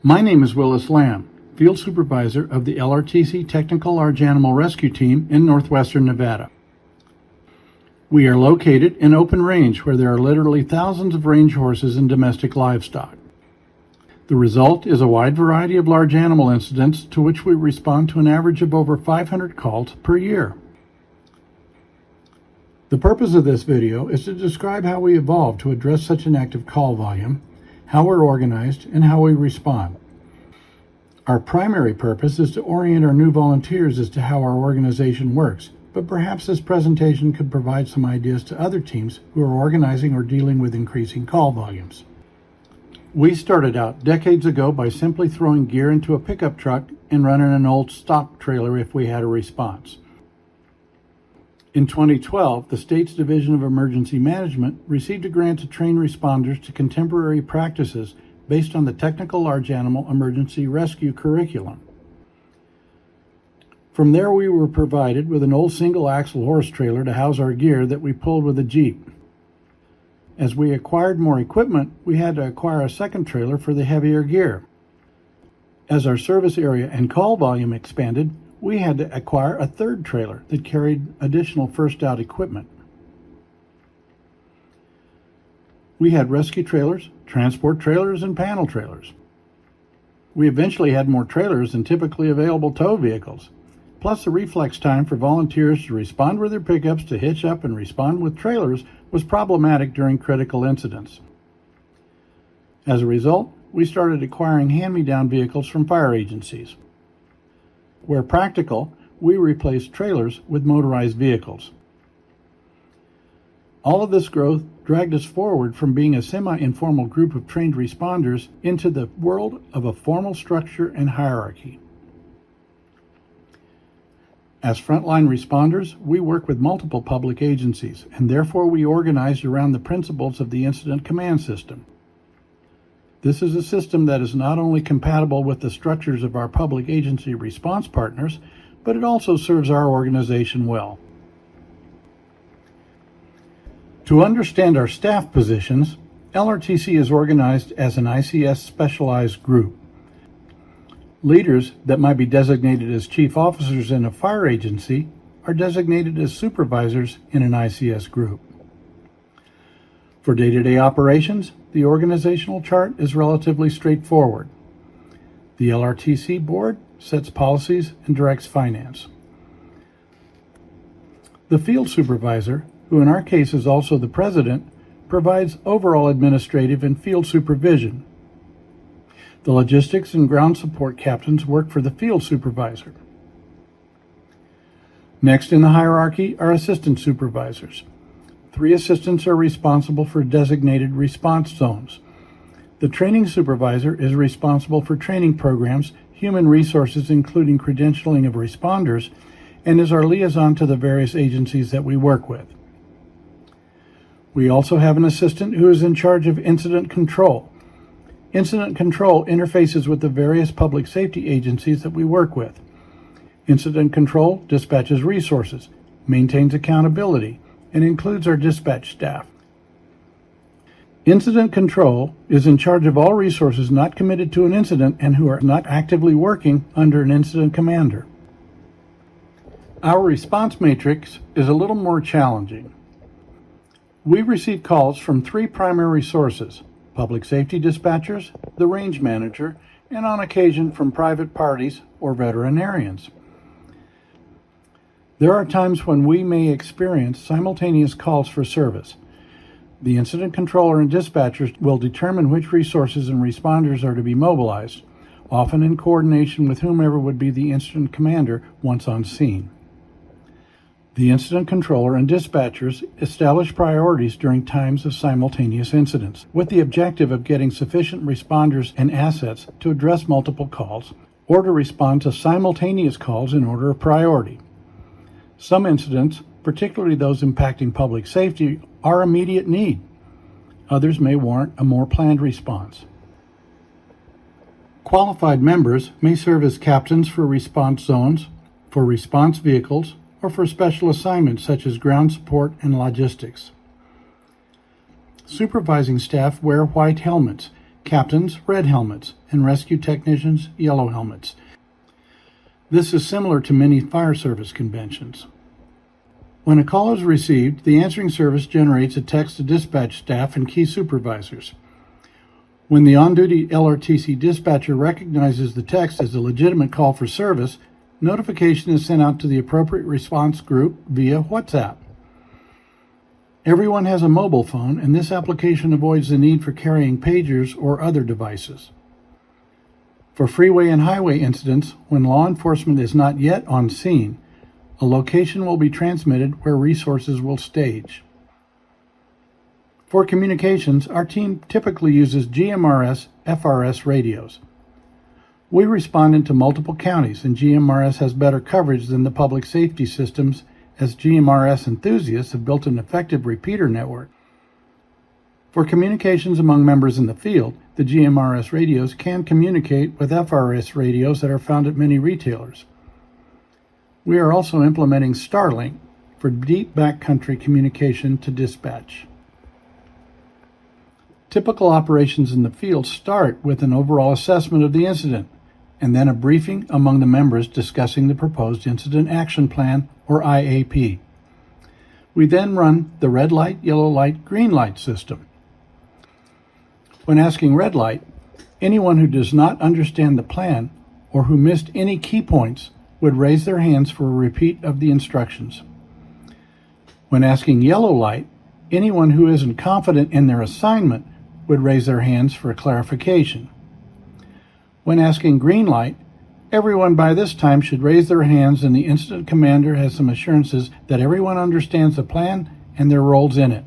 My name is Willis Lamb, Field Supervisor of the LRTC Technical Large Animal Rescue Team in northwestern Nevada. We are located in open range where there are literally thousands of range horses and domestic livestock. The result is a wide variety of large animal incidents to which we respond to an average of over 500 calls per year. The purpose of this video is to describe how we evolved to address such an active call volume, how we're organized, and how we respond. Our primary purpose is to orient our new volunteers as to how our organization works, but perhaps this presentation could provide some ideas to other teams who are organizing or dealing with increasing call volumes. We started out decades ago by simply throwing gear into a pickup truck and running an old stock trailer if we had a response. In 2012, the state's Division of Emergency Management received a grant to train responders to contemporary practices based on the Technical Large Animal Emergency Rescue curriculum. From there, we were provided with an old single-axle horse trailer to house our gear that we pulled with a Jeep. As we acquired more equipment, we had to acquire a second trailer for the heavier gear. As our service area and call volume expanded, we had to acquire a third trailer that carried additional first-out equipment. We had rescue trailers, transport trailers, and panel trailers. We eventually had more trailers than typically available tow vehicles. Plus, the reflex time for volunteers to respond with their pickups to hitch up and respond with trailers was problematic during critical incidents. As a result, we started acquiring hand-me-down vehicles from fire agencies. Where practical, we replaced trailers with motorized vehicles. All of this growth dragged us forward from being a semi-informal group of trained responders into the world of a formal structure and hierarchy. As frontline responders, we work with multiple public agencies, and therefore we organized around the principles of the Incident Command System. This is a system that is not only compatible with the structures of our public agency response partners, but it also serves our organization well. To understand our staff positions, LRTC is organized as an ICS specialized group. Leaders that might be designated as chief officers in a fire agency are designated as supervisors in an ICS group. For day-to-day operations, the organizational chart is relatively straightforward. The LRTC board sets policies and directs finance. The field supervisor, who in our case is also the president, provides overall administrative and field supervision. The logistics and ground support captains work for the field supervisor. Next in the hierarchy are assistant supervisors. 3 assistants are responsible for designated response zones. The training supervisor is responsible for training programs, human resources including credentialing of responders, and is our liaison to the various agencies that we work with. We also have an assistant who is in charge of incident control. Incident control interfaces with the various public safety agencies that we work with. Incident control dispatches resources, maintains accountability, and includes our dispatch staff. Incident control is in charge of all resources not committed to an incident and who are not actively working under an incident commander. Our response matrix is a little more challenging. We receive calls from 3 primary sources: public safety dispatchers, the range manager, and on occasion from private parties or veterinarians. There are times when we may experience simultaneous calls for service. The incident controller and dispatchers will determine which resources and responders are to be mobilized, often in coordination with whomever would be the incident commander once on scene. The incident controller and dispatchers establish priorities during times of simultaneous incidents, with the objective of getting sufficient responders and assets to address multiple calls or to respond to simultaneous calls in order of priority. Some incidents, particularly those impacting public safety, are immediate need. Others may warrant a more planned response. Qualified members may serve as captains for response zones, for response vehicles, or for special assignments such as ground support and logistics. Supervising staff wear white helmets, captains red helmets, and rescue technicians yellow helmets. This is similar to many fire service conventions. When a call is received, the answering service generates a text to dispatch staff and key supervisors. When the on-duty LRTC dispatcher recognizes the text as a legitimate call for service, notification is sent out to the appropriate response group via WhatsApp. Everyone has a mobile phone, and this application avoids the need for carrying pagers or other devices. For freeway and highway incidents, when law enforcement is not yet on scene, a location will be transmitted where resources will stage. For communications, our team typically uses GMRS FRS radios. We respond into multiple counties, and GMRS has better coverage than the public safety systems, as GMRS enthusiasts have built an effective repeater network. For communications among members in the field, the GMRS radios can communicate with FRS radios that are found at many retailers. We are also implementing Starlink for deep backcountry communication to dispatch. Typical operations in the field start with an overall assessment of the incident, and then a briefing among the members discussing the proposed Incident Action Plan, or IAP. We then run the red light, yellow light, green light system. When asking red light, anyone who does not understand the plan or who missed any key points would raise their hands for a repeat of the instructions. When asking yellow light, anyone who isn't confident in their assignment would raise their hands for clarification. When asking green light, everyone by this time should raise their hands, and the incident commander has some assurances that everyone understands the plan and their roles in it.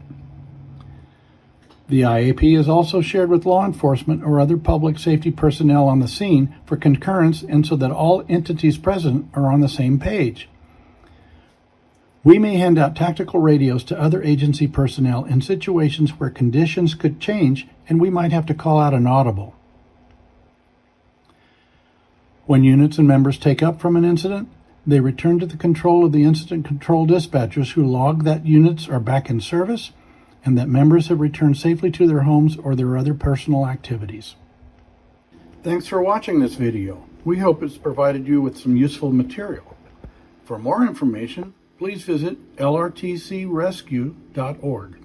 The IAP is also shared with law enforcement or other public safety personnel on the scene for concurrence, and so that all entities present are on the same page. We may hand out tactical radios to other agency personnel in situations where conditions could change and we might have to call out an audible. When units and members take up from an incident, they return to the control of the incident control dispatchers, who log that units are back in service and that members have returned safely to their homes or their other personal activities. Thanks for watching this video. We hope it's provided you with some useful material. For more information, please visit lrtcrescue.org.